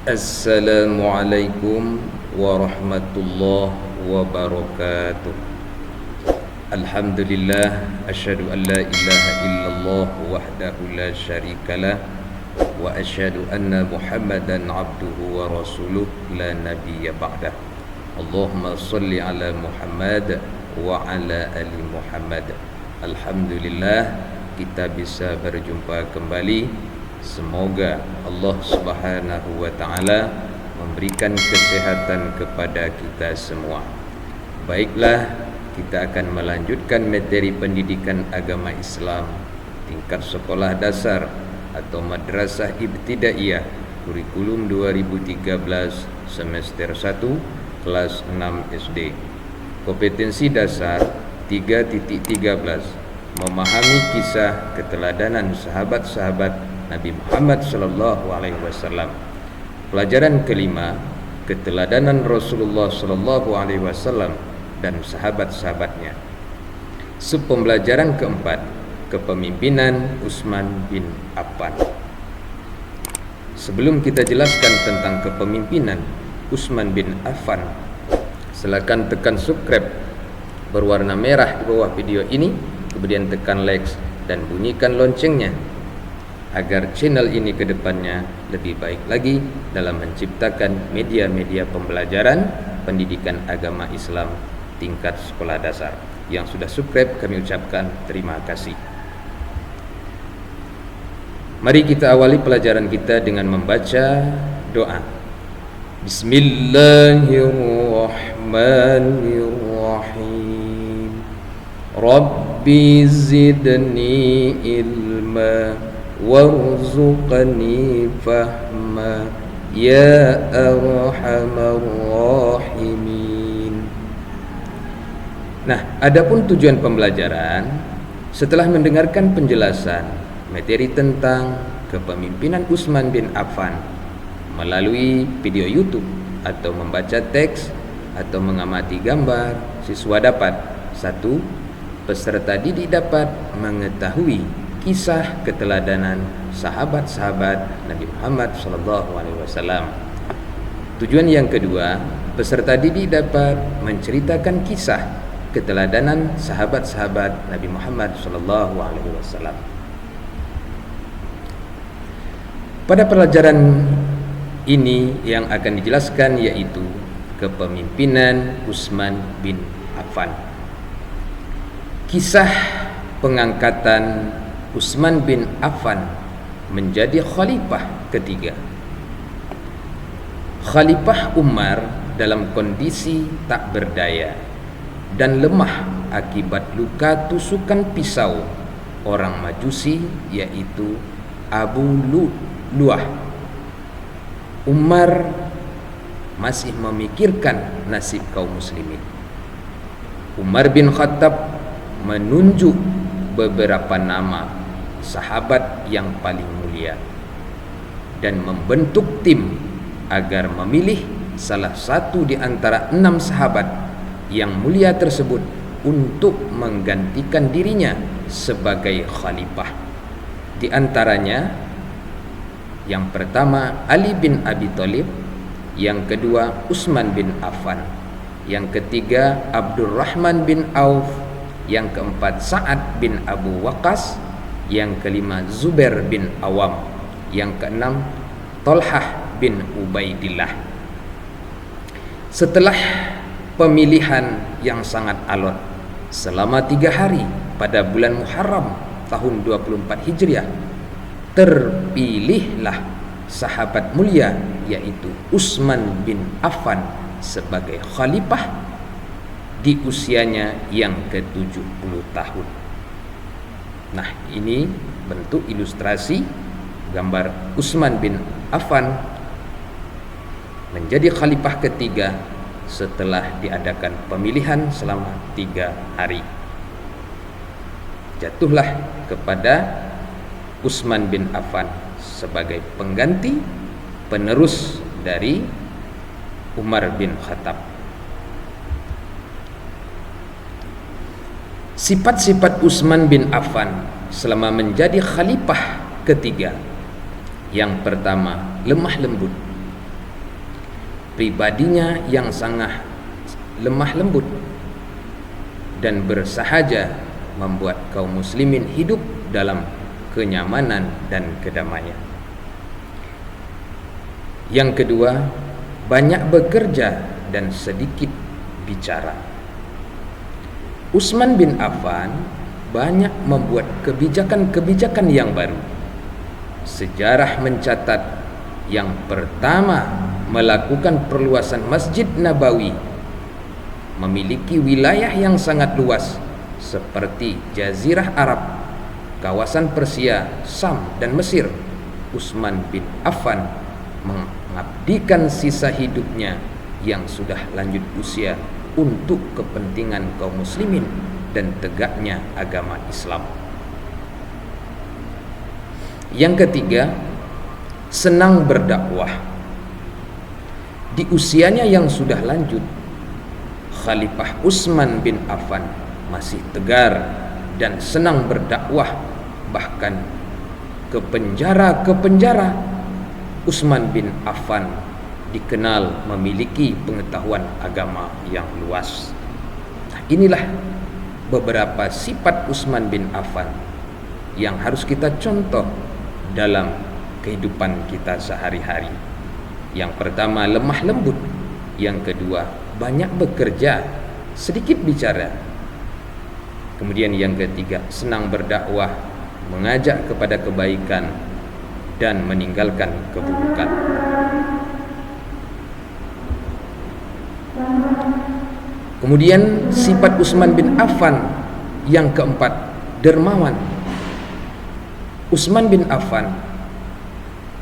Assalamualaikum warahmatullahi wabarakatuh. Alhamdulillah, asyhadu an la ilaha illallah wahdahu la syarikalah wa asyhadu anna Muhammadan abduhu wa rasuluh la nabiyya ba'dah. Allahumma salli ala Muhammad wa ala ali Muhammad. Alhamdulillah, kita bisa berjumpa kembali. Semoga Allah Subhanahu wa ta'ala memberikan kesehatan kepada kita semua. Baiklah, kita akan melanjutkan materi pendidikan agama Islam tingkat sekolah dasar atau madrasah ibtidaiyah kurikulum 2013 semester 1 kelas 6 SD. Kompetensi dasar 3.13, memahami kisah keteladanan sahabat-sahabat Nabi Muhammad sallallahu alaihi wasallam. Pelajaran kelima, keteladanan Rasulullah sallallahu alaihi wasallam dan sahabat-sahabatnya. Pembelajaran keempat, kepemimpinan Utsman bin Affan. Sebelum kita jelaskan tentang kepemimpinan Utsman bin Affan, silakan tekan subscribe berwarna merah di bawah video ini, kemudian tekan like dan bunyikan loncengnya agar channel ini ke depannya lebih baik lagi dalam menciptakan media-media pembelajaran pendidikan agama Islam tingkat sekolah dasar. Yang sudah subscribe kami ucapkan terima kasih. Mari kita awali pelajaran kita dengan membaca doa. Bismillahirrahmanirrahim. Rabbi zidni ilma warzuqni fahma ya arhamar rahimin. Nah, adapun tujuan pembelajaran setelah mendengarkan penjelasan materi tentang kepemimpinan Utsman bin Affan melalui video YouTube atau membaca teks atau mengamati gambar, siswa dapat: 1. Peserta didik dapat mengetahui kisah keteladanan sahabat-sahabat Nabi Muhammad SAW. Tujuan yang kedua, peserta didik dapat menceritakan kisah keteladanan sahabat-sahabat Nabi Muhammad SAW. Pada pelajaran ini yang akan dijelaskan yaitu kepemimpinan Utsman bin Affan. Kisah pengangkatan Utsman bin Affan menjadi khalifah ketiga. Khalifah Umar dalam kondisi tak berdaya dan lemah akibat luka tusukan pisau orang Majusi yaitu Abu Lu'lu'ah. Umar masih memikirkan nasib kaum muslimin. Umar bin Khattab menunjuk beberapa nama sahabat yang paling mulia dan membentuk tim agar memilih salah satu di antara 6 sahabat yang mulia tersebut untuk menggantikan dirinya sebagai khalifah. Di antaranya yang pertama Ali bin Abi Thalib, yang kedua Utsman bin Affan, yang ketiga Abdurrahman bin Auf, yang keempat Sa'ad bin Abu Waqqas, yang kelima Zubair bin Awam, yang keenam Thalhah bin Ubaidillah. Setelah pemilihan yang sangat alot selama 3 hari pada bulan Muharram tahun 24 Hijriah, terpilihlah sahabat mulia yaitu Utsman bin Affan sebagai khalifah di usianya yang ke-70 tahun. Nah, ini bentuk ilustrasi gambar Utsman bin Affan menjadi khalifah ketiga setelah diadakan pemilihan selama 3 hari. Jatuhlah kepada Utsman bin Affan sebagai pengganti penerus dari Umar bin Khattab. Sifat-sifat Utsman bin Affan selama menjadi khalifah ketiga. Yang pertama, lemah lembut. pribadinya yang sangat lemah lembut dan bersahaja membuat kaum muslimin hidup dalam kenyamanan dan kedamaian. Yang kedua, banyak bekerja dan sedikit bicara. Utsman bin Affan banyak membuat kebijakan-kebijakan yang baru. Sejarah mencatat yang pertama melakukan perluasan Masjid Nabawi, memiliki wilayah yang sangat luas seperti Jazirah Arab, kawasan Persia, Sam dan Mesir. Utsman bin Affan mengabdikan sisa hidupnya yang sudah lanjut usia untuk kepentingan kaum muslimin dan tegaknya agama Islam. Yang ketiga, senang berdakwah. Di usianya yang sudah lanjut, Khalifah Utsman bin Affan masih tegar dan senang berdakwah, bahkan ke penjara Utsman bin Affan dikenal memiliki pengetahuan agama yang luas. Nah, inilah beberapa sifat Utsman bin Affan yang harus kita contoh dalam kehidupan kita sehari-hari. Yang pertama, lemah lembut. Yang kedua, banyak bekerja, sedikit bicara. Kemudian yang ketiga, senang berdakwah, mengajak kepada kebaikan dan meninggalkan keburukan. Kemudian sifat Utsman bin Affan yang keempat, dermawan. Utsman bin Affan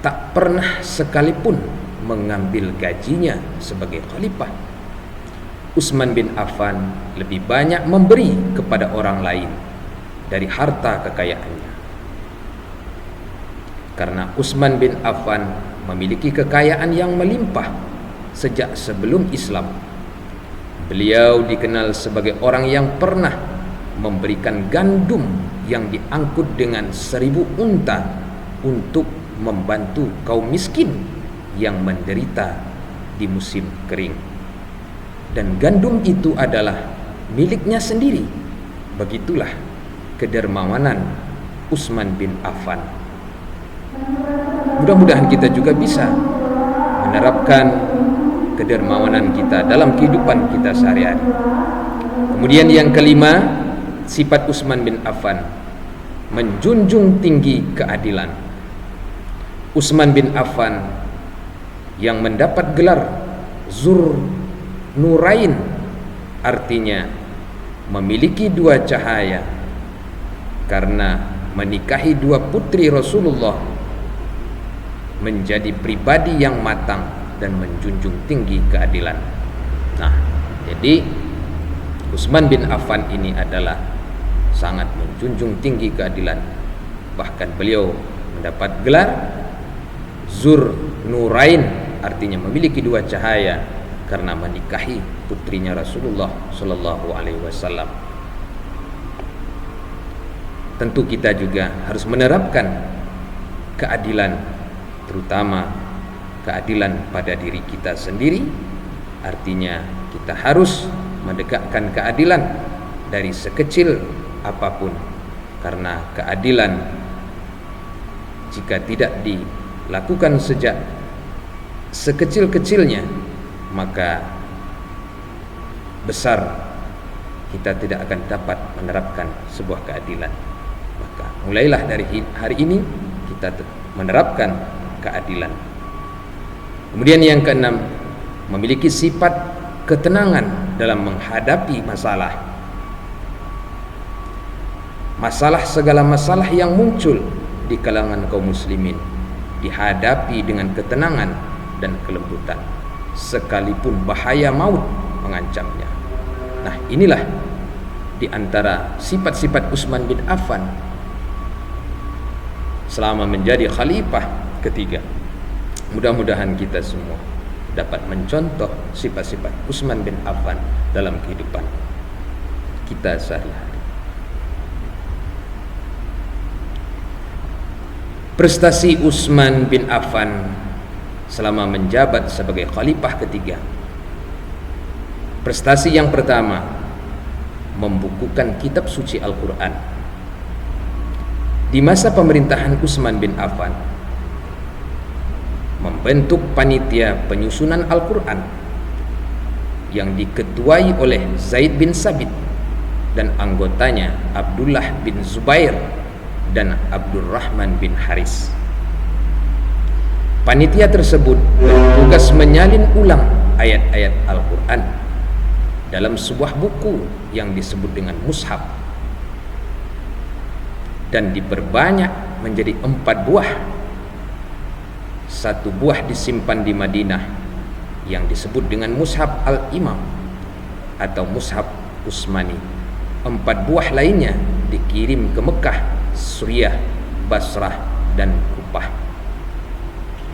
tak pernah sekalipun mengambil gajinya sebagai khalifah. Utsman bin Affan lebih banyak memberi kepada orang lain dari harta kekayaannya. Karena Utsman bin Affan memiliki kekayaan yang melimpah sejak sebelum Islam. Beliau dikenal sebagai orang yang pernah memberikan gandum yang diangkut dengan 1000 unta untuk membantu kaum miskin yang menderita di musim kering. Dan gandum itu adalah miliknya sendiri. Begitulah kedermawanan Utsman bin Affan. Mudah-mudahan kita juga bisa menerapkan kedermawanan kita dalam kehidupan kita sehari-hari. Kemudian yang kelima, sifat Utsman bin Affan, menjunjung tinggi keadilan. Utsman bin Affan yang mendapat gelar Zur Nurain, artinya memiliki 2 cahaya, karena menikahi 2 putri Rasulullah, menjadi pribadi yang matang dan menjunjung tinggi keadilan. Nah, jadi Utsman bin Affan ini adalah sangat menjunjung tinggi keadilan. Bahkan beliau mendapat gelar Zur Nurain, artinya memiliki 2 cahaya, karena menikahi putrinya Rasulullah Shallallahu Alaihi Wasallam. Tentu kita juga harus menerapkan keadilan, terutama keadilan pada diri kita sendiri. Artinya kita harus mendekatkan keadilan dari sekecil apapun, karena keadilan jika tidak dilakukan sejak sekecil-kecilnya, maka besar kita tidak akan dapat menerapkan sebuah keadilan. Maka mulailah dari hari ini kita menerapkan keadilan. Kemudian yang keenam, memiliki sifat ketenangan dalam menghadapi masalah. Segala masalah yang muncul di kalangan kaum muslimin dihadapi dengan ketenangan dan kelembutan, sekalipun bahaya maut mengancamnya. Nah, inilah di antara sifat-sifat Utsman bin Affan selama menjadi khalifah ketiga. Mudah-mudahan kita semua dapat mencontoh sifat-sifat Utsman bin Affan dalam kehidupan kita sehari-hari. Prestasi Utsman bin Affan selama menjabat sebagai khalifah ketiga. Prestasi yang pertama, membukukan kitab suci Al-Quran. Di masa pemerintahan Utsman bin Affan, membentuk panitia penyusunan Al-Quran yang diketuai oleh Zaid bin Sabit dan anggotanya Abdullah bin Zubair dan Abdurrahman bin Haris. Panitia tersebut bertugas menyalin ulang ayat-ayat Al-Quran dalam sebuah buku yang disebut dengan mushaf, dan diperbanyak menjadi 4 buah. 1 buah disimpan di Madinah yang disebut dengan mushaf Al-Imam atau mushaf Utsmani. 4 buah lainnya dikirim ke Mekah, Suriah, Basrah, dan Kufah.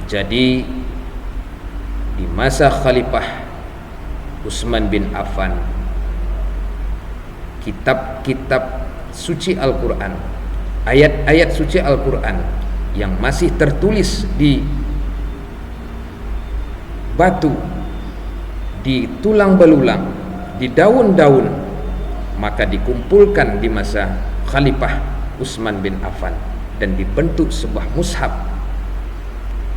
Jadi di masa Khalifah Utsman bin Affan, kitab-kitab suci Al-Quran, ayat-ayat suci Al-Quran yang masih tertulis di batu, di tulang belulang, di daun-daun, maka dikumpulkan di masa Khalifah Utsman bin Affan dan dibentuk sebuah mushaf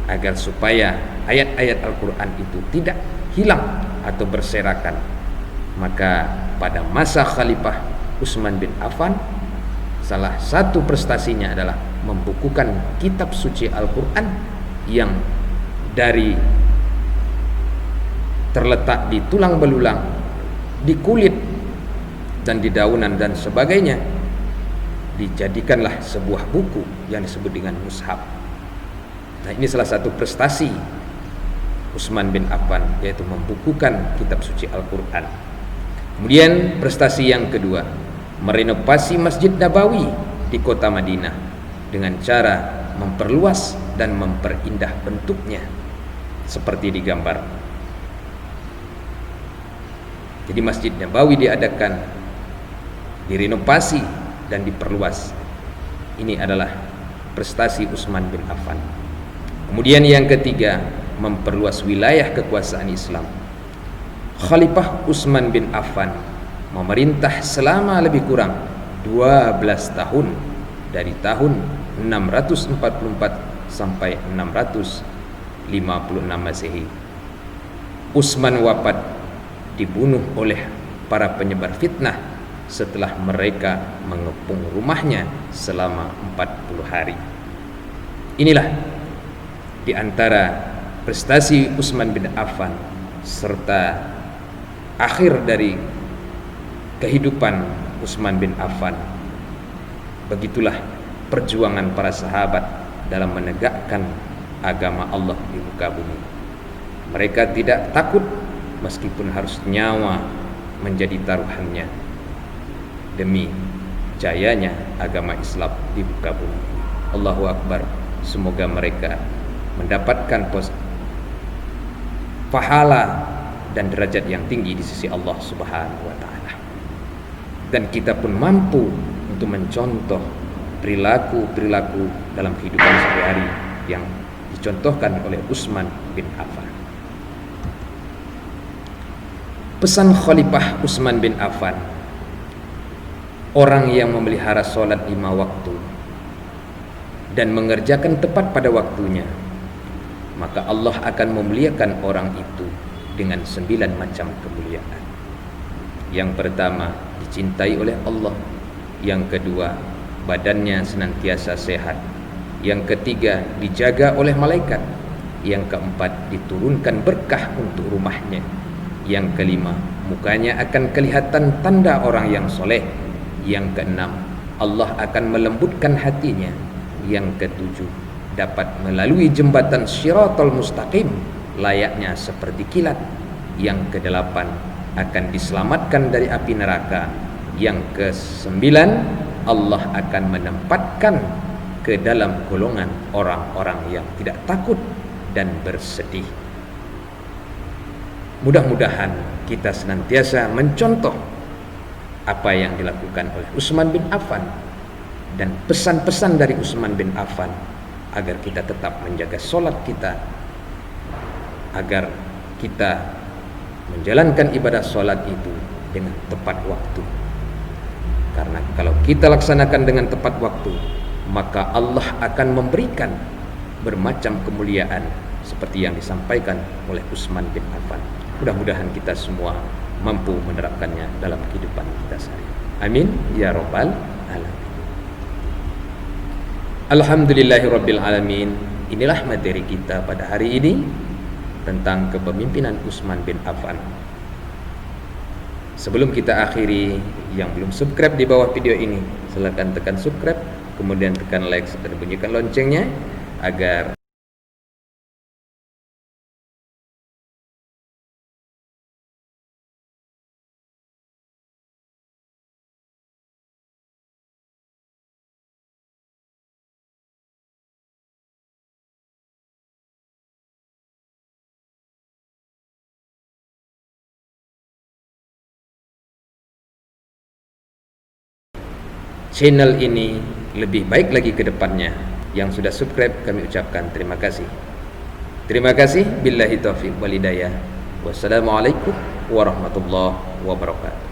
agar supaya ayat-ayat Al-Quran itu tidak hilang atau berserakan. Maka pada masa Khalifah Utsman bin Affan, salah satu prestasinya adalah membukukan kitab suci Al-Quran yang dari terletak di tulang belulang, di kulit, dan di daunan dan sebagainya, dijadikanlah sebuah buku yang disebut dengan mushaf. Nah, ini salah satu prestasi Utsman bin Affan, yaitu membukukan kitab suci Al-Quran. Kemudian prestasi yang kedua, merenovasi Masjid Nabawi di kota Madinah dengan cara memperluas dan memperindah bentuknya seperti digambar. Jadi Masjid Nabawi diadakan, direnovasi dan diperluas. Ini adalah prestasi Utsman bin Affan. Kemudian yang ketiga, memperluas wilayah kekuasaan Islam. Khalifah Utsman bin Affan memerintah selama lebih kurang 12 tahun, dari tahun 644 sampai 656 Masehi. Utsman wafat dibunuh oleh para penyebar fitnah setelah mereka mengepung rumahnya selama 40 hari. Inilah di antara prestasi Utsman bin Affan serta akhir dari kehidupan Utsman bin Affan. Begitulah perjuangan para sahabat dalam menegakkan agama Allah di muka bumi. Mereka tidak takut meskipun harus nyawa menjadi taruhannya demi jayanya agama Islam di muka bumi. Allahu Akbar. Semoga mereka mendapatkan pahala dan derajat yang tinggi di sisi Allah Subhanahu wa taala. Dan kita pun mampu untuk mencontoh perilaku-perilaku dalam kehidupan sehari-hari yang dicontohkan oleh Utsman bin Affan. Pesan Khalifah Utsman bin Affan, orang yang memelihara sholat 5 waktu dan mengerjakan tepat pada waktunya, maka Allah akan memuliakan orang itu dengan 9 macam kemuliaan. Yang pertama, dicintai oleh Allah. Yang kedua, badannya senantiasa sehat. Yang ketiga, dijaga oleh malaikat. Yang keempat, diturunkan berkah untuk rumahnya. Yang kelima, mukanya akan kelihatan tanda orang yang soleh. Yang keenam, Allah akan melembutkan hatinya. Yang ketujuh, dapat melalui jembatan Shiratal Mustaqim layaknya seperti kilat. Yang kedelapan, akan diselamatkan dari api neraka. Yang kesembilan, Allah akan menempatkan ke dalam golongan orang-orang yang tidak takut dan bersedih. Mudah-mudahan kita senantiasa mencontoh apa yang dilakukan oleh Utsman bin Affan dan pesan-pesan dari Utsman bin Affan agar kita tetap menjaga sholat kita agar kita menjalankan ibadah sholat itu dengan tepat waktu. Karena kalau kita laksanakan dengan tepat waktu, maka Allah akan memberikan bermacam kemuliaan seperti yang disampaikan oleh Utsman bin Affan. Mudah-mudahan kita semua mampu menerapkannya dalam kehidupan kita sehari-hari. Amin ya rabbal alamin. Alhamdulillahirabbil alamin. Inilah materi kita pada hari ini tentang kepemimpinan Utsman bin Affan. Sebelum kita akhiri, yang belum subscribe di bawah video ini, silakan tekan subscribe, kemudian tekan like serta bunyikan loncengnya agar channel ini lebih baik lagi ke depannya. Yang sudah subscribe kami ucapkan terima kasih. Terima kasih. Billahi taufiq wal hidayah. Wassalamualaikum warahmatullahi wabarakatuh.